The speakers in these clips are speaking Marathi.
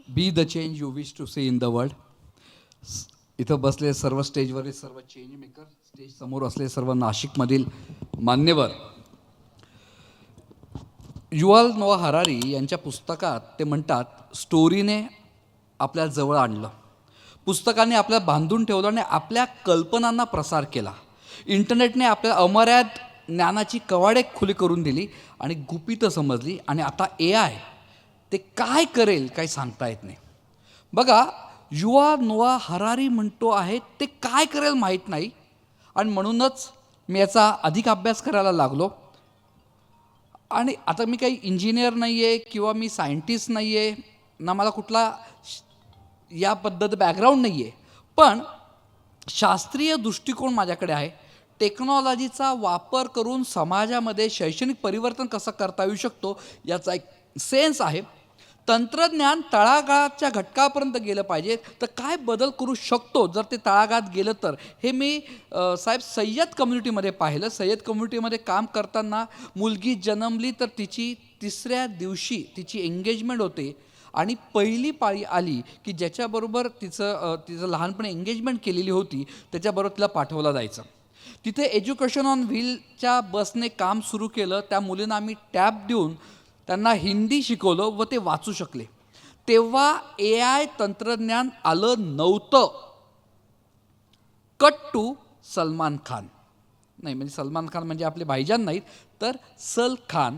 B the change you wish to see in the world. इथं बसले सर्व स्टेजवरील सर्व चेंज मेकर, स्टेज समोर असले सर्व नाशिकमधील मान्यवर. युव्हाल नोआ हरारी यांच्या पुस्तकात ते म्हणतात, स्टोरीने आपल्या जवळ आणलं, पुस्तकाने आपल्याला बांधून ठेवलं आणि आपल्या कल्पनांना प्रसार केला. इंटरनेटने आपल्या अमर्याद ज्ञानाची कवाडे खुली करून दिली आणि गुपितं समजली. आणि आता AI ते काय करेल काही सांगता येत नाही. बघा, युव्हाल नोआ हरारी म्हणतो आहे ते काय करेल माहीत नाही, आणि म्हणूनच मी याचा अधिक अभ्यास करायला लागलो. आणि आता मी काही इंजिनियर नाही आहे किंवा मी सायंटिस्ट नाही आहे, ना मला कुठला या पद्धत बॅकग्राऊंड नाही आहे, पण शास्त्रीय दृष्टिकोन माझ्याकडे आहे. टेक्नॉलॉजीचा वापर करून समाजामध्ये शैक्षणिक परिवर्तन कसं करता येऊ शकतो याचा एक सेन्स आहे. तंत्रज्ञान तळागाळाच्या घटकापर्यंत गेलं पाहिजे, तर काय बदल करू शकतो जर ते तळागाळात गेलं तर, हे मी साहेब सय्यद कम्युनिटीमध्ये पाहिलं. सय्यद कम्युनिटीमध्ये काम करताना मुलगी जन्मली तर तिची 3ऱ्या दिवशी तिची एंगेजमेंट होते, आणि पहिली पाळी आली की ज्याच्याबरोबर तिचं लहानपणी एंगेजमेंट केलेली होती त्याच्याबरोबर तिला पाठवलं जायचं. तिथे एज्युकेशन ऑन व्हीलच्या बसने काम सुरू केलं. त्या मुलींना आम्ही टॅब देऊन त्यांना हिंदी शिकवलं व ते वाचू शकले. तेव्हा AI तंत्रज्ञान आलं नव्हतं. Cut to Salman Khan. नाही, म्हणजे सलमान खान म्हणजे आपले भाईजान नाहीत, तर सल खान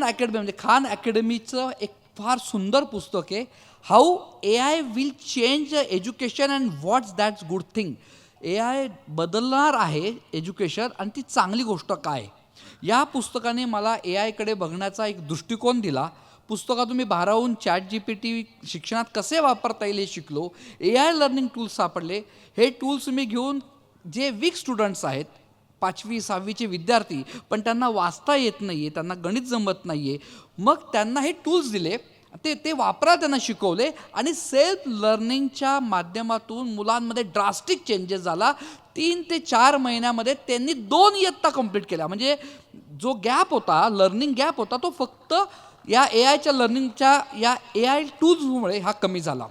अकॅडमी, म्हणजे खान अकॅडमीचं एक फार सुंदर पुस्तक आहे, how AI will change education and what's that's good thing. AI बदलणार आहे एज्युकेशन, आणि ती चांगली गोष्ट काय. या पुस्तकाने मला AI कडे बघण्याचा एक दृष्टिकोन दिला. पुस्तकातून मी 12हून ChatGPT शिक्षणात कसे वापरता येईल हे शिकलो. AI लर्निंग टूल्स सापडले. हे टूल्स मी घेऊन जे वीक स्टुडंट्स आहेत, 5वी 6वीचे विद्यार्थी, पण त्यांना वाचता येत नाही आहे, त्यांना गणित जमत नाही आहे, मग त्यांना हे टूल्स दिले, ते वापरा, त्यांना शिकवले, आणि सेल्फ लर्निंगच्या माध्यमातून मुलांमध्ये ड्रास्टिक चेंजेस झाला. 3 ते 4 महिन्यामध्ये त्यांनी 2 इयत्ता कंप्लीट केल्या. म्हणजे जो गॅप होता, लर्निंग गॅप होता, तो फक्त या AIच्या लर्निंगच्या या AI टूल्समुळे हा कमी झाला.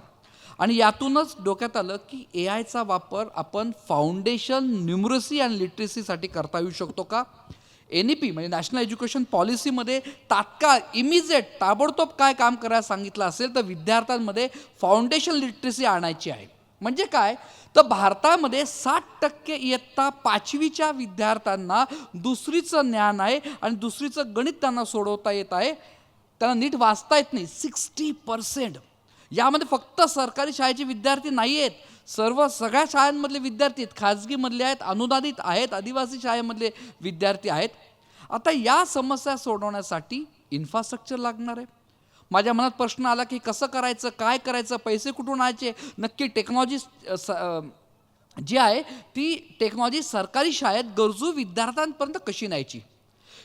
आणि यातूनच डोक्यात आलं की AIचा वापर आपण फाउंडेशन न्यूमरसी आणि लिटरसीसाठी करता येऊ शकतो का. NEP म्हणजे नॅशनल एज्युकेशन पॉलिसीमध्ये तात्काळ इमिजिएट ताबडतोब काय काम करायला सांगितलं असेल तर विद्यार्थ्यांमध्ये फाउंडेशन लिटरसी आणायची आहे. म्हणजे काय, तर भारतामध्ये 60% इयत्ता 5वीच्या विद्यार्थ्यांना दुसरीचं ज्ञान आहे, आणि दुसरीचं गणित त्यांना सोडवता येत आहे, त्यांना नीट वाचता येत नाही. 60%. यामध्ये फक्त सरकारी शाळेचे विद्यार्थी नाही आहेत, सगळ्या शाळांमधले विद्यार्थी आहेत, खाजगीमधले आहेत, अनुदानित आहेत, आदिवासी शाळेमधले विद्यार्थी आहेत. आता या समस्या सोडवण्यासाठी इन्फ्रास्ट्रक्चर लागणार आहे. माझ्या मनात प्रश्न आला की कसं करायचं, काय करायचं, पैसे कुठून आणायचे, नक्की टेक्नॉलॉजी जी आहे ती टेक्नॉलॉजी सरकारी शाळेत गरजू विद्यार्थ्यांपर्यंत कशी न्यायची,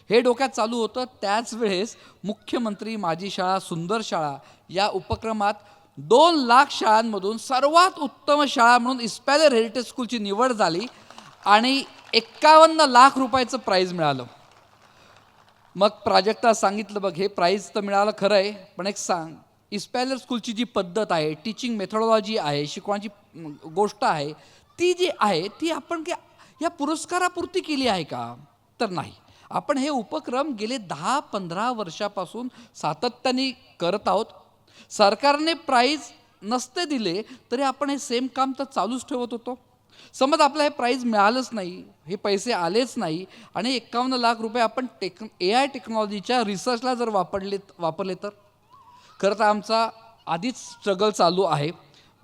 हे डोक्यात चालू होतं. त्याच वेळेस मुख्यमंत्री माझी शाळा सुंदर शाळा या उपक्रमात 2 लाख शाळांमधून सर्वात उत्तम शाळा म्हणून इस्पॅलर हेरिटेज स्कूलची निवड झाली, आणि 51 लाख रुपयाचं प्राईज मिळालं. मग प्राजक्ता सांगितलं, बघ हे प्राईज तर मिळालं खरं आहे, पण एक सांग, इस्पॅलर स्कूलची जी पद्धत आहे, टीचिंग मेथोडॉलॉजी आहे, शिकवण्याची गोष्ट आहे, ती जी आहे ती आपण या पुरस्कारापुरती केली आहे का, तर नाही. आपण हे उपक्रम गेले 10-15 वर्षापासून सातत्याने करत आहोत. सरकारने प्राईज नसते दिले तरी आपण हे सेम काम तर चालूच ठेवत होतो. समज आपलं हे प्राईज मिळालंच नाही, हे पैसे आलेच नाही, आणि 51 लाख रुपये आपण AI टेक्नॉलॉजीच्या रिसर्चला जर वापरले तर. खरं तर आमचा आधीच स्ट्रगल चालू आहे.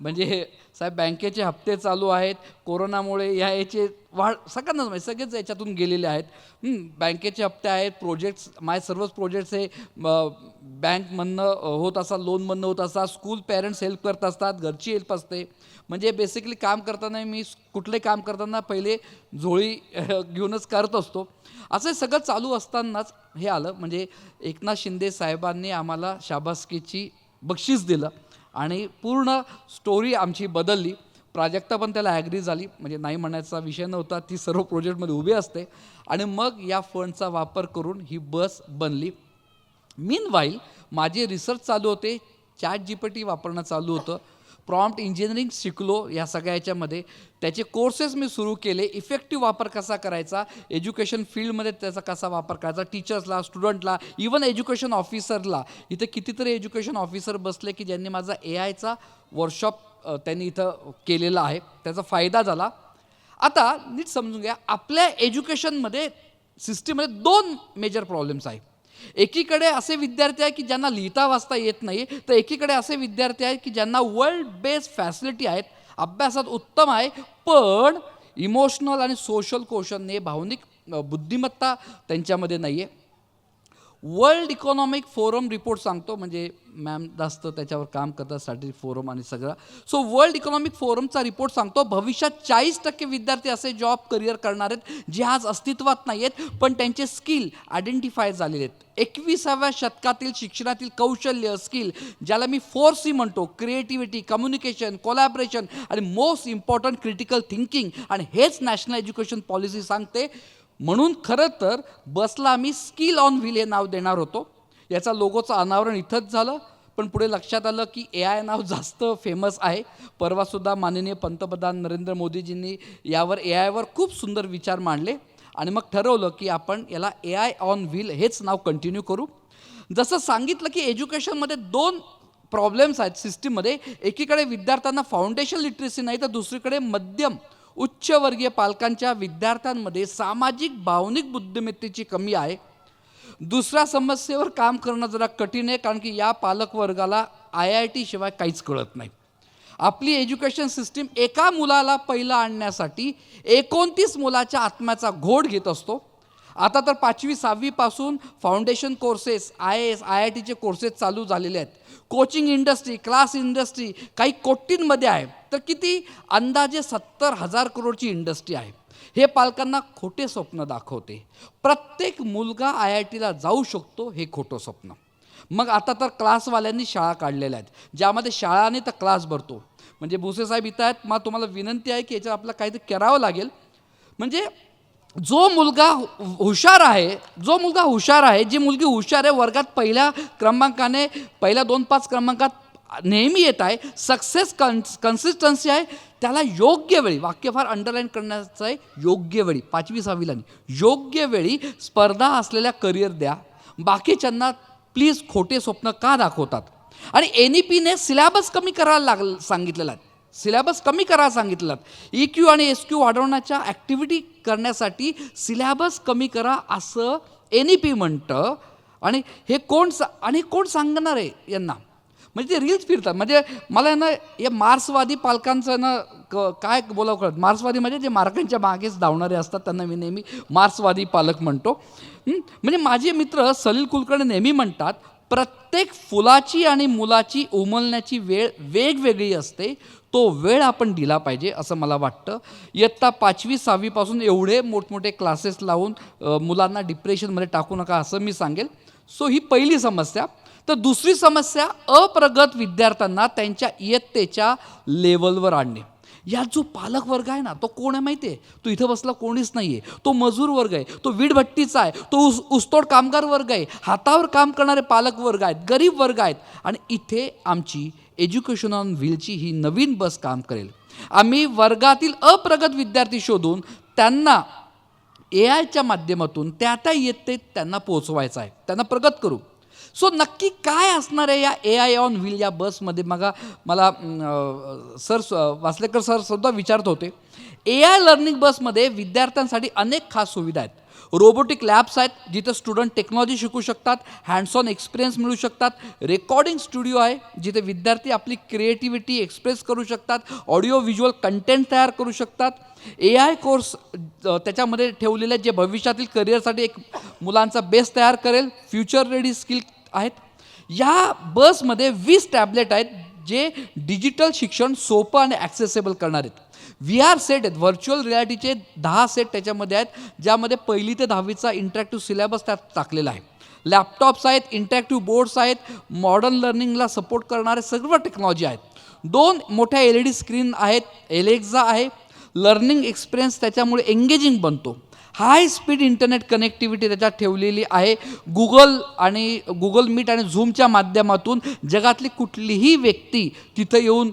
म्हणजे साहेब बँकेचे हप्ते चालू आहेत, कोरोनामुळे याचे वाढ सगळ्यांनाच माहिती, सगळेच याच्यातून गेलेले आहेत. बँकेचे हप्ते आहेत, प्रोजेक्ट्स, माझे सर्वच प्रोजेक्ट्स हे बँकमधनं होत असतात, लोनमधनं होत असतात, स्कूल पेरेंट्स हेल्प करत असतात, घरची हेल्प असते. म्हणजे बेसिकली काम करताना मी कुठले काम करताना पहिले झोळी घेऊनच करत असतो. असं सगळं चालू असतानाच हे आलं. म्हणजे एकनाथ शिंदे साहेबांनी आम्हाला शाबासकीची बक्षीस दिलं, आणि पूर्ण स्टोरी आमची बदलली. प्राजक्ता पण त्याला ॲग्री झाली, म्हणजे नाही म्हणायचा विषय नव्हता, ती सर्व प्रोजेक्टमध्ये उभी असते. आणि मग या फंडचा वापर करून ही बस बनली. मीनवाईल माझे रिसर्च चालू होते ChatGPT वापरणं चालू होतं. प्रॉम्प्ट इंजिनिअरिंग शिकलो या सगळ्या याच्यामध्ये. त्याचे कोर्सेस मी सुरू केले. इफेक्टिव्ह वापर कसा करायचा, एज्युकेशन फील्डमध्ये त्याचा कसा वापर करायचा, टीचर्सला, स्टुडंटला, इवन एज्युकेशन ऑफिसरला. इथे कितीतरी एज्युकेशन ऑफिसर बसले की ज्यांनी माझा AIचा वर्कशॉप त्यांनी इथं केलेला आहे. त्याचा फायदा झाला. आता नीट समजून घ्या, आपल्या एज्युकेशनमध्ये सिस्टीममध्ये 2 मेजर प्रॉब्लेम्स आहेत. एकीकडे असे विद्यार्थी आहेत की ज्यांना लिहिता वाचता येत नाही, तर एकीकडे असे विद्यार्थी आहेत की ज्यांना वर्ल्ड बेस्ड फॅसिलिटी आहेत, अभ्यासात उत्तम आहे, पण इमोशनल आणि सोशल कौशल्य, भावनिक बुद्धिमत्ता त्यांच्यामध्ये नाही आहे. वर्ल्ड इकॉनॉमिक फोरम रिपोर्ट सांगतो, म्हणजे मॅम जास्त त्याच्यावर काम करतात, साठी फोरम आणि सगळं. सो वर्ल्ड इकॉनॉमिक फोरमचा रिपोर्ट सांगतो भविष्यात 40% विद्यार्थी असे जॉब करिअर करणार आहेत जे आज अस्तित्वात नाही आहेत, पण त्यांचे स्किल आयडेंटिफाय झालेले आहेत. 21व्या शतकातील शिक्षणातील कौशल्य, स्किल, ज्याला मी 4C म्हणतो, क्रिएटिव्हिटी, कम्युनिकेशन, कोलॅबरेशन आणि मोस्ट इम्पॉर्टंट क्रिटिकल थिंकिंग, आणि हेच नॅशनल एज्युकेशन पॉलिसी सांगते. म्हणून खरं तर बसला आम्ही स्किल ऑन व्हील हे नाव देणार होतो. याचा लोगोचं अनावरण इथंच झालं, पण पुढे लक्षात आलं की AI नाव जास्त फेमस आहे. परवासुद्धा माननीय पंतप्रधान नरेंद्र मोदीजींनी यावर AIवर खूप सुंदर विचार मांडले आणि मग ठरवलं की आपण याला AI ऑन व्हील हेच नाव कंटिन्यू करू. जसं सांगितलं की एज्युकेशनमध्ये 2 प्रॉब्लेम्स आहेत सिस्टीममध्ये. एकीकडे विद्यार्थ्यांना फाउंडेशन लिटरसी नाही, तर दुसरीकडे मध्यम उच्चवर्गीय पालकांच्या विद्यार्थ्यांमध्ये सामाजिक भावनिक बुद्धिमत्तेची कमी आहे. दुसऱ्या समस्येवर काम करणं जरा कठीण आहे, कारण की या पालकवर्गाला IIT शिवाय काहीच कळत नाही. आपली एज्युकेशन सिस्टीम एका मुलाला पहिलं आणण्यासाठी 29 मुलाच्या आत्म्याचा घोड घेत असतो. आता तर 5वी 6वी पासून फाउंडेशन कोर्सेस, IAS IITचे कोर्सेस चालू झालेले आहेत. कोचिंग इंडस्ट्री, क्लास इंडस्ट्री काही कोटींमध्ये आहे, तर किती अंदाजे 70,000 करोडची इंडस्ट्री आहे. हे पालकांना खोटे स्वप्न दाखवते. प्रत्येक मुलगा IITला जाऊ शकतो हे खोटं स्वप्न. मग आता तर क्लासवाल्यांनी शाळा काढलेल्या आहेत, ज्यामध्ये शाळाने तर क्लास भरतो. म्हणजे भुसे साहेब इथं आहेत, मग तुम्हाला विनंती आहे की याच्यावर आपल्याला काहीतरी करावं लागेल. म्हणजे जो मुलगा हुशार आहे, जी मुलगी हुशार आहे, वर्गात पहिल्या क्रमांकाने, पहिल्या 2-5 क्रमांकात नेहमी येत आहे, सक्सेस कन्सिस्टन्सी आहे, त्याला योग्य वेळी, वाक्य फार अंडरलाईन करण्याचं आहे, योग्य वेळी, 5वी 6वीला नाही, योग्य वेळी स्पर्धा असलेल्या करिअर द्या. बाकीच्यांना प्लीज खोटे स्वप्न का दाखवतात? आणि NEPने सिलेबस कमी करायला सांगितलेला आहे. सिलेबस कमी करायला सांगितलं. EQ आणि SQ वाढवण्याच्या ॲक्टिव्हिटी करण्यासाठी सिलेबस कमी करा असं NEP म्हणतं. आणि हे कोण सांगणार आहे यांना? म्हणजे ते रील्स फिरतात. म्हणजे मला ना या मार्क्सवादी पालकांचं ना काय बोलावं कळत. मार्क्सवादी म्हणजे जे मार्कांच्या मागेच धावणारे असतात त्यांना मी नेहमी मार्क्सवादी पालक म्हणतो. म्हणजे माझे मित्र सलील कुलकर्णी नेहमी म्हणतात, प्रत्येक फुलाची आणि मुलाची उमलण्याची वेळ वेगवेगळी असते, तो वेळ आपण दिला पाहिजे असं मला वाटतं. इयत्ता 5वी 6वी पासून एवढे मोठमोठे क्लासेस लावून मुलांना डिप्रेशनमध्ये टाकू नका असं मी सांगेल. सो ही पहिली समस्या. तर दुसरी समस्या, अप्रगत विद्यार्थ्यांना त्यांच्या इयत्तेच्या लेवलवर आणणे. यात जो पालक वर्ग आहे ना, तो कोण आहे माहिती आहे? तो इथं बसला कोणीच नाही आहे, तो मजूर वर्ग आहे, तो वीटभट्टीचा आहे, तो ऊसतोड कामगार वर्ग आहे, हातावर काम करणारे पालक वर्ग आहेत, गरीब वर्ग आहेत. आणि इथे आमची एज्युकेशन ऑन व्हीलची ही नवीन बस काम करेल. आम्ही वर्गातील अप्रगत विद्यार्थी शोधून त्यांना AIच्या माध्यमातून त्या इयत्तेत त्यांना पोहोचवायचं आहे, त्यांना प्रगत करू. सो नक्की काय असणार आहे या AI ऑन व्हील या बसमध्ये? मला वासलेकर सर सुद्धा विचारत होते. AI लर्निंग बसमध्ये विद्यार्थ्यांसाठी अनेक खास सुविधा आहेत. रोबोटिक लॅब्स आहेत, जिथे स्टुडंट टेक्नॉलॉजी शिकू शकतात, हँड्स ऑन एक्सपिरियन्स मिळू शकतात. रेकॉर्डिंग स्टुडिओ आहे, जिथे विद्यार्थी आपली क्रिएटिव्हिटी एक्सप्रेस करू शकतात, ऑडिओ व्हिज्युअल कंटेंट तयार करू शकतात. AI कोर्स त्याच्यामध्ये ठेवलेले जे भविष्यातील करिअरसाठी एक मुलांचा बेस तयार करेल. फ्युचर रेडी स्किल आहेत. या बसमध्ये 20 टॅबलेट आहेत, जे डिजिटल शिक्षण सोपं आणि ॲक्सेसेबल करणार आहेत. VR सेट आहेत, व्हर्च्युअल रियालिटीचे 10 सेट त्याच्यामध्ये आहेत, ज्यामध्ये 1ली ते 10वीचा इंटरॅक्टिव्ह सिलेबस त्यात टाकलेला आहे. लॅपटॉप्स आहेत, इंटरॅक्टिव्ह बोर्ड्स आहेत, मॉडर्न लर्निंगला सपोर्ट करणारे सर्व टेक्नॉलॉजी आहेत. 2 मोठ्या LED स्क्रीन आहेत, एलेक्झा आहे. लर्निंग एक्सपिरियन्स त्याच्यामुळे एंगेजिंग बनतो. हाय स्पीड इंटरनेट कनेक्टिव्हिटी त्याच्यात ठेवलेली आहे. गुगल मीट आणि झूमच्या माध्यमातून जगातली कुठलीही व्यक्ती तिथं येऊन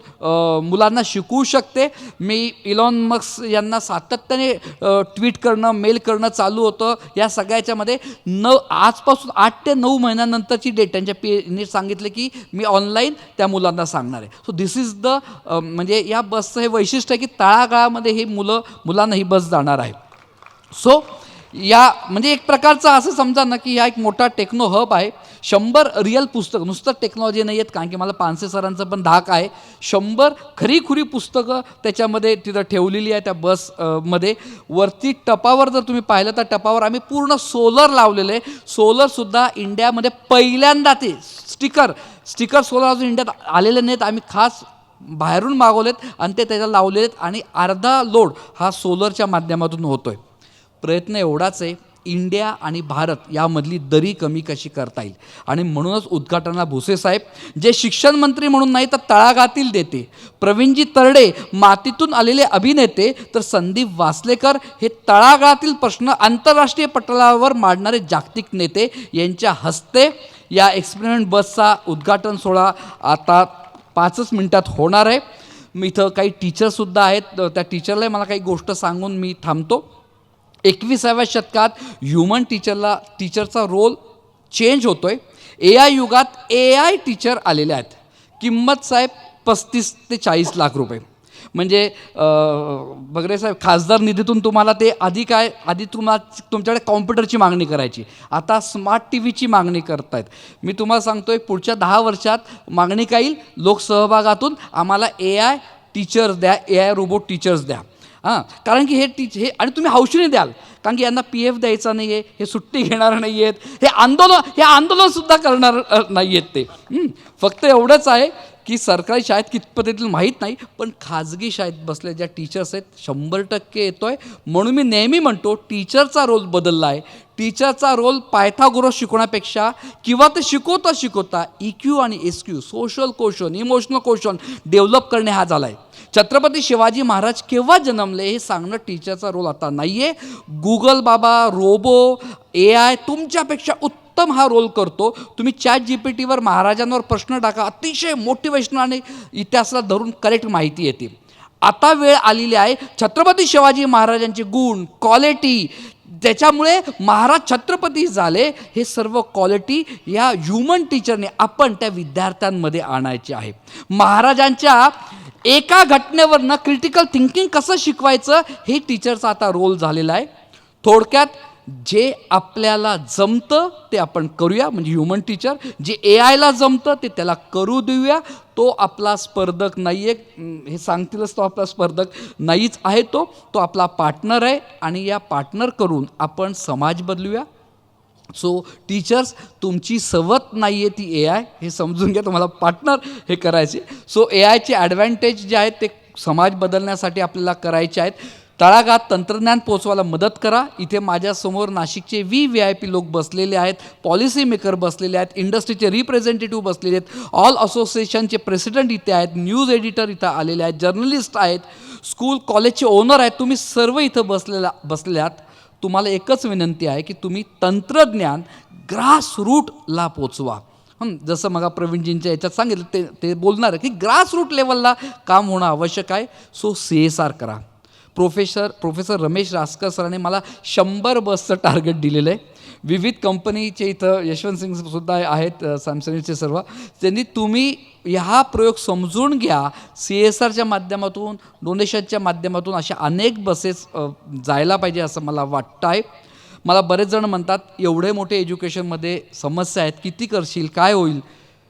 मुलांना शिकवू शकते. मी इलॉन मस्क यांना सातत्याने ट्विट करणं, मेल करणं चालू होतं. या सगळ्याच्यामध्ये आजपासून 8 ते 9 महिन्यानंतरची डेट त्यांच्या ने सांगितले की मी ऑनलाईन त्या मुलांना सांगणार आहे. सो दिस इज द म्हणजे या बसचं हे वैशिष्ट्य आहे की तळागाळामध्ये ही मुलांना ही बस जाणार आहे. सो या म्हणजे एक प्रकारचं असं समजा ना की हा एक मोठा टेक्नो हब आहे. 100 रिअल पुस्तकं, नुसतं टेक्नॉलॉजी नाही आहेत, कारण की मला पानसे सरांचं पण धाक आहे. 100 खरीखुरी पुस्तकं त्याच्यामध्ये तिथं ठेवलेली आहे त्या बसमध्ये. वरती टपावर जर तुम्ही पाहिलं तर टपावर आम्ही पूर्ण सोलर लावलेलं आहे. सोलरसुद्धा इंडियामध्ये पहिल्यांदा ते स्टिकर सोलर अजून इंडियात आलेले नाहीत. आम्ही खास बाहेरून मागवलेत आणि ते त्याला लावलेले आहेत आणि अर्धा लोड हा सोलरच्या माध्यमातून होतो आहे. प्रयत्न एवढाच आहे, इंडिया आणि भारत यामधली दरी कमी कशी करता येईल. आणि म्हणूनच उद्घाटनाला भुसे साहेब जे शिक्षण मंत्री म्हणून नाही तर तळागाळातील देते, प्रवीणजी तरडे मातीतून आलेले अभिनेते, तर संदीप वासलेकर हे तळागाळातील प्रश्न आंतरराष्ट्रीय पटलावर मांडणारे जागतिक नेते यांच्या हस्ते या एक्सपेरिमेंट बसचा उद्घाटन सोहळा आता 5च मिनिटात होणार आहे. मी इथं काही टीचरसुद्धा आहेत, त्या टीचरला मला काही गोष्ट सांगून मी थांबतो. 21व्या शतकात ह्युमन टीचरचा रोल चेंज होतो आहे. AI युगात AI टीचर आलेले आहेत. किंमत साहेब 35 ते 40 लाख रुपये. म्हणजे बगरे साहेब खासदार निधीतून तुम्हाला ते आधी तुम्हाला तुमच्याकडे कॉम्प्युटरची मागणी करायची, आता स्मार्ट TVची मागणी करतायत. मी तुम्हाला सांगतोय पुढच्या 10 वर्षात मागणी काय येईल, लोकसहभागातून आम्हाला AI टीचर्स द्या, AI रोबोट टीचर्स द्या. कारण की हे आणि तुम्ही हौशीने द्याल, कारण की यांना PF द्यायचा नाही आहे, हे सुट्टी घेणार नाही आहेत, हे आंदोलनसुद्धा करणार नाही आहेत ते. फक्त एवढंच आहे की सरकारी शाळेत कितपत येतील माहीत नाही, पण खाजगी शाळेत बसल्या ज्या टीचर्स आहेत 100% येतो आहे. म्हणून मी नेहमी म्हणतो टीचरचा रोल बदलला आहे. टीचरचा रोल पायथागोरस शिकवण्यापेक्षा किंवा ते शिकवता EQ आणि SQ social question, emotional question develop करणे हा झाला आहे. छत्रपती शिवाजी महाराज केव्हा जन्मले हे सांगणं टीचरचा रोल आता नाही आहे. गुगल बाबा, रोबो, AI तुमच्यापेक्षा उत्तम हा रोल करतो. तुम्ही ChatGPTवर महाराजांवर प्रश्न टाका, अतिशय मोटिवेशनल आणि इतिहासाला धरून करेक्ट माहिती येते. आता वेळ आलेली आहे छत्रपती शिवाजी महाराजांचे गुण, क्वालिटी, त्याच्यामुळे महाराज छत्रपती झाले, हे सर्व क्वालिटी या ह्युमन टीचरने आपण त्या विद्यार्थ्यांमध्ये आणायचे आहे. महाराजांच्या एका घटनेवरनं क्रिटिकल थिंकिंग कसं शिकवायचं हे टीचरचा आता रोल झालेला आहे. थोडक्यात जे आपल्याला जमतं ते आपण करूया, म्हणजे ह्युमन टीचर. जे AIला जमतं ते त्याला करू देऊया. तो आपला स्पर्धक नाही आहे, हे सांगतीलच तो आपला स्पर्धक नाहीच आहे. तो आपला पार्टनर आहे आणि या पार्टनर करून आपण समाज बदलूया. सो टीचर्स, तुमची सवत नाही आहे ती AI, हे समजून घ्या. तुम्हाला पार्टनर हे करायचे. सो AIचे ॲडव्हान्टेज जे आहेत ते समाज बदलण्यासाठी आपल्याला करायचे आहेत. तळागाळात तंत्रज्ञान पोचवायला मदत करा. इथे माझ्यासमोर नाशिकचे VIP लोक बसलेले आहेत, पॉलिसी मेकर बसलेले आहेत, इंडस्ट्रीचे रिप्रेझेंटेटिव्ह बसलेले आहेत, ऑल असोसिएशनचे प्रेसिडेंट इथे आहेत, न्यूज एडिटर इथं आलेले आहेत, जर्नलिस्ट आहेत, स्कूल कॉलेजचे ओनर आहेत. तुम्ही सर्व इथं बसलेले आहात. तुम्हाला एकच विनंती आहे की तुम्ही तंत्रज्ञान ग्रासरूटला पोचवा. जसं मग प्रवीणजींच्या याच्यात सांगितलं ते बोलणार आहे की ग्रासरूट लेवलला काम होणं आवश्यक आहे. सो CSR करा. प्रोफेसर रमेश रासकर सरांनी मला 100 बसचं टार्गेट दिलेलं आहे. विविध कंपनीचे इथं यशवंत सिंगसुद्धा आहेत, सॅमसंगचे सर्व. त्यांनी तुम्ही हा प्रयोग समजून घ्या. CSRच्या माध्यमातून, डोनेशनच्या माध्यमातून अशा अनेक बसेस जायला पाहिजे असं मला वाटतं आहे. मला बरेच जण म्हणतात एवढे मोठे एज्युकेशनमध्ये समस्या आहेत, किती करशील, काय होईल.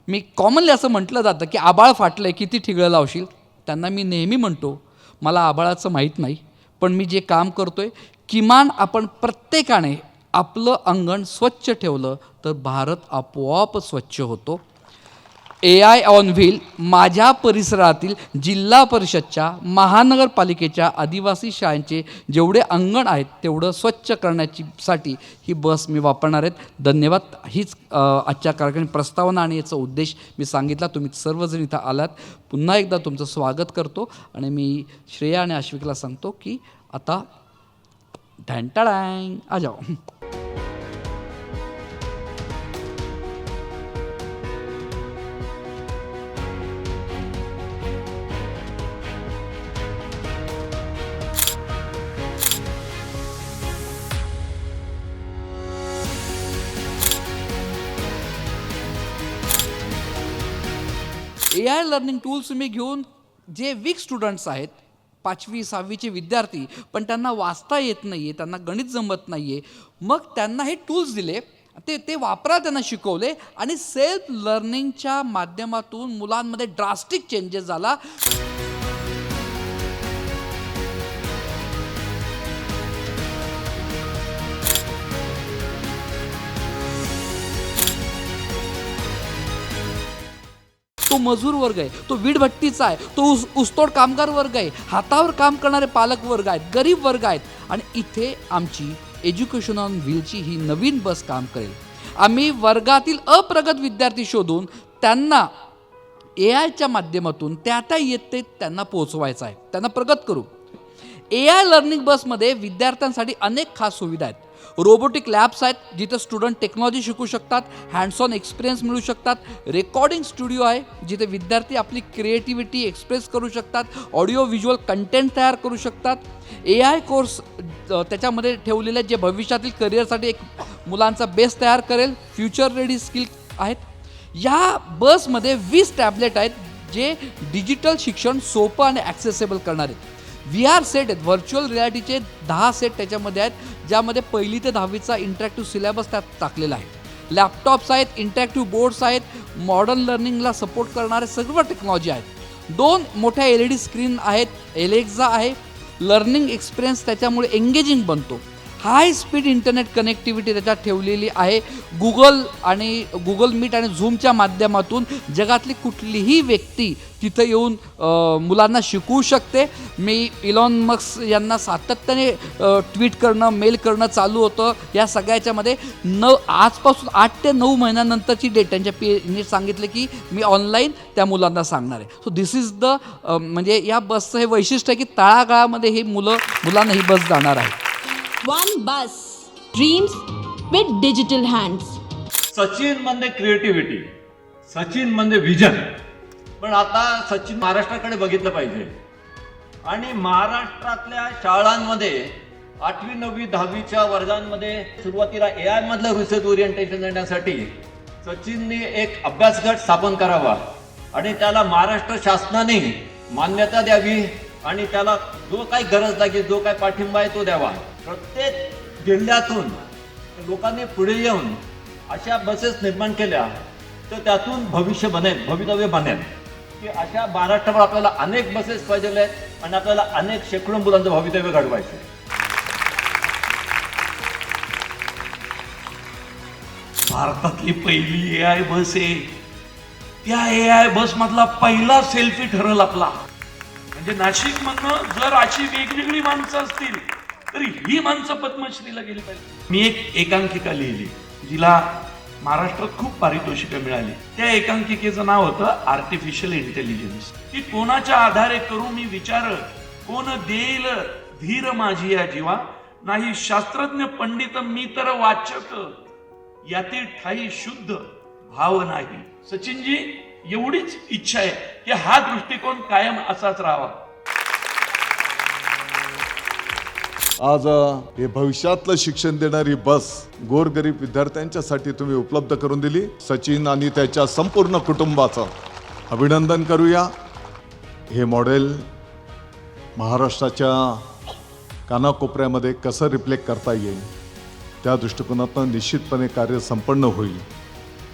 मी कॉमनली असं म्हटलं जातं की आबाळ फाटलं आहे, किती ठिगळं लावशील. त्यांना मी नेहमी म्हणतो मला आबाळाचं माहीत नाही, पण मी जे काम करतो आहे किमान आपण प्रत्येकाने आपलं अंगण स्वच्छ ठेवलं तर भारत आपोआप स्वच्छ होतो. AI ऑन व्हील माझ्या परिसरातील जिल्हा परिषदच्या, महानगरपालिकेच्या, आदिवासी शाळांचे जेवढे अंगण आहेत तेवढं स्वच्छ करण्यासाठी ही बस मी वापरणार आहेत. धन्यवाद. हीच आजच्या कार्यक्रमाची प्रस्तावना आणि याचा उद्देश मी सांगितला. तुम्ही सर्वजण इथं आलात. पुन्हा एकदा तुमचं स्वागत करतो आणि मी श्रेया आणि अश्विकला सांगतो की आता ढँटाडँग आ जाओ. AI लर्निंग टूल्स तुम्ही घेऊन जे वीक स्टुडंट्स आहेत 5वी 6वीचे विद्यार्थी पण त्यांना वाचता येत नाही आहे, त्यांना गणित जमत नाही आहे, मग त्यांना हे टूल्स दिले, ते वापरा, त्यांना शिकवले आणि सेल्फ लर्निंगच्या माध्यमातून मुलांमध्ये ड्रास्टिक चेंजेस झाला. तो मजूर वर्ग आहे, तो वीटभट्टीचा आहे, तो ऊसतोड कामगार वर्ग आहे, हातावर काम करणारे पालक वर्ग आहेत, गरीब वर्ग आहेत. आणि इथे आमची एज्युकेशन ऑन व्हीलची ही नवीन बस काम करेल. आम्ही वर्गातील अप्रगत विद्यार्थी शोधून त्यांना AIच्या माध्यमातून त्या येते त्यांना पोहोचवायचं आहे, त्यांना प्रगत करू. AI लर्निंग बसमध्ये विद्यार्थ्यांसाठी अनेक खास सुविधा आहेत. रोबोटिक लॅब्स आहेत जिथे स्टुडंट टेक्नॉलॉजी शिकू शकतात, हँड्स ऑन एक्सपिरियन्स मिळू शकतात. रेकॉर्डिंग स्टुडिओ आहे जिथे विद्यार्थी आपली क्रिएटिव्हिटी एक्सप्रेस करू शकतात, ऑडिओ व्हिज्युअल कंटेंट तयार करू शकतात. AI कोर्स त्याच्यामध्ये ठेवलेले जे भविष्यातील करिअरसाठी एक मुलांचा बेस तयार करेल. फ्युचर रेडी स्किल आहेत. या बसमध्ये 20 टॅबलेट आहेत जे डिजिटल शिक्षण सोपं आणि ॲक्सेसेबल करणार आहेत. VR सेट आहेत, व्हर्च्युअल रियालिटीचे 10 सेट त्याच्यामध्ये आहेत, ज्यामध्ये 1ली ते 10वीचा इंटरॅक्टिव्ह सिलेबस त्यात टाकलेला आहे. लॅपटॉप्स आहेत, इंटरॅक्टिव्ह बोर्ड्स आहेत, मॉडर्न लर्निंगला सपोर्ट करणारे सर्व टेक्नॉलॉजी आहेत. 2 मोठ्या LED स्क्रीन आहेत, एलेक्झा आहे. लर्निंग एक्सपिरियन्स त्याच्यामुळे एंगेजिंग बनतो. हाय स्पीड इंटरनेट कनेक्टिव्हिटी त्याच्यात ठेवलेली आहे. गुगल मीट आणि झूमच्या माध्यमातून जगातली कुठलीही व्यक्ती तिथं येऊन मुलांना शिकवू शकते. मी इलॉन मस्क यांना सातत्याने ट्विट करणं, मेल करणं चालू होतं. या सगळ्याच्यामध्ये आजपासून 8 ते 9 महिन्यानंतरची डेट त्यांच्या PAने सांगितले की मी ऑनलाईन त्या मुलांना सांगणार आहे. सो दिस इज द म्हणजे या बसचं हे वैशिष्ट्य आहे की तळागाळामध्ये हे मुलांना ही बस जाणार आहे. One bus, dreams with digital hands. Sachin म्हणजे क्रिएटिव्हिटी, सचिन म्हणजे विजन. पण आता सचिन महाराष्ट्राकडे बघितलं पाहिजे आणि महाराष्ट्रातल्या शाळांमध्ये 8वी 9वी 10वीच्या वर्गांमध्ये सुरुवातीला AI मधलं रिसर्च ओरिएंटेशन देण्यासाठी सचिनने एक अभ्यास गट स्थापन करावा आणि त्याला महाराष्ट्र शासनाने मान्यता द्यावी आणि त्याला जो काही गरज लागेल, जो काही पाठिंबा आहे तो द्यावा. प्रत्येक जिल्ह्यातून लोकांनी पुढे येऊन अशा बसेस निर्माण केल्या तर त्यातून भवितव्य बनेल की अशा महाराष्ट्रावर आपल्याला अनेक बसेस पाहिजे आहेत आणि आपल्याला अनेक शेकडो मुलांचं भवितव्य घडवायचं आहे. भारतातली पहिली AI बस आहे. त्या AI बस मधला पहिला सेल्फी ठरल आपला. म्हणजे नाशिक मधनं जर अशी वेगवेगळी माणसं असतील तर ही माणसं पद्मश्रीला गेली पाहिजे. मी एक एकांकिका लिहिली जिला महाराष्ट्रात खूप पारितोषिकं मिळाली. त्या एकांकिकेचं नाव होतं आर्टिफिशियल इंटेलिजन्स. की कोणाच्या आधारे करू मी विचार, कोण देईल धीर माझी या जीवा, नाही शास्त्रज्ञ पंडित मी तर वाचक, यातील ठाई शुद्ध भाव नाही. सचिनजी, एवढीच इच्छा आहे की हा दृष्टिकोन कायम असाच राहावा. आज हे भविष्यातलं शिक्षण देणारी बस गोरगरीब विद्यार्थ्यांच्यासाठी तुम्ही उपलब्ध करून दिली. सचिन आणि त्याच्या संपूर्ण कुटुंबाचं अभिनंदन करूया. हे मॉडेल महाराष्ट्राच्या कानाकोपऱ्यामध्ये कसं रिफ्लेक्ट करता येईल त्या दृष्टिकोनातून निश्चितपणे कार्य संपन्न होईल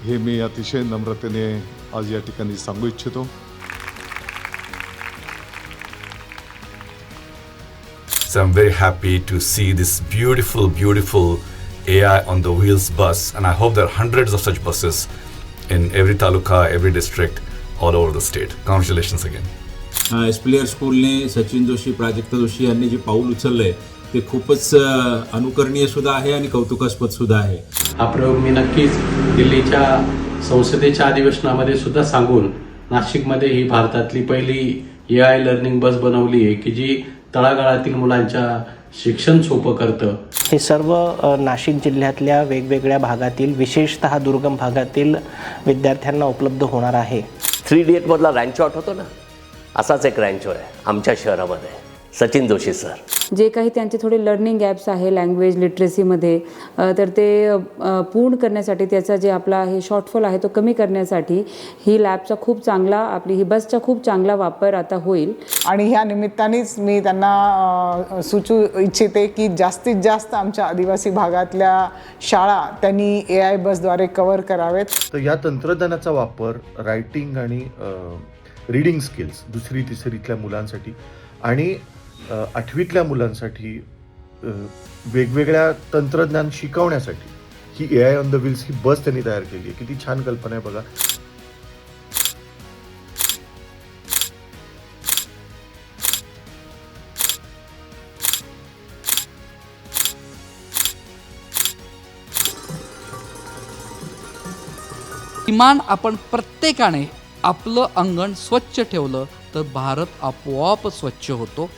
हे मी अतिशय नम्रतेने आज या ठिकाणी सांगू इच्छितो. So I'm very happy to see this beautiful AI on the wheels bus, and I hope there are hundreds of such buses in every taluka, every district, all over the state. Congratulations again. एस्प्लेयर स्कूलने Sachin Joshi, Prajakta Joshi यांनी जे पाऊल उचललंय ते खूपच अनुकरणीय सुद्धा आहे आणि कौतुकास्पद सुद्धा आहे. हा प्रयोग मी नक्कीच दिल्लीच्या संसदेच्या अधिवेशनामध्ये सुद्धा सांगून नाशिकमध्ये ही भारतातली पहिली AI लर्निंग बस बनवली आहे की जी तळागाळातील मुलांच्या शिक्षण सोपं करतं. हे सर्व नाशिक जिल्ह्यातल्या वेगवेगळ्या भागातील विशेषतः दुर्गम भागातील विद्यार्थ्यांना उपलब्ध होणार आहे. 3 मधला रँचो आठवतो ना, असाच एक रँचो आहे आमच्या शहरामध्ये. सचिन जोशी सर. जे काही त्यांचे थोडे लर्निंग गॅप्स आहे लँग्वेज लिटरसीमध्ये, तर ते पूर्ण करण्यासाठी त्याचा जे आपला हे शॉर्टफॉल आहे तो कमी करण्यासाठी ही लॅबचा खूप चांगला, आपली ही बसचा खूप चांगला वापर आता होईल. आणि ह्या निमित्तानेच मी त्यांना सुचू इच्छिते की जास्तीत जास्त आमच्या आदिवासी भागातल्या शाळा त्यांनी AI बसद्वारे कव्हर करावेत. तर या तंत्रज्ञानाचा वापर रायटिंग आणि रीडिंग स्किल्स 2री 3रीतल्या मुलांसाठी आणि 8वीतल्या मुलांसाठी वेगवेगळ्या तंत्रज्ञान शिकवण्यासाठी ही AI ऑन द व्हील्स ही बस त्यांनी तयार केली आहे. किती छान कल्पना आहे बघा. किमान आपण प्रत्येकाने आपलं अंगण स्वच्छ ठेवलं तर भारत आपोआप स्वच्छ होतो.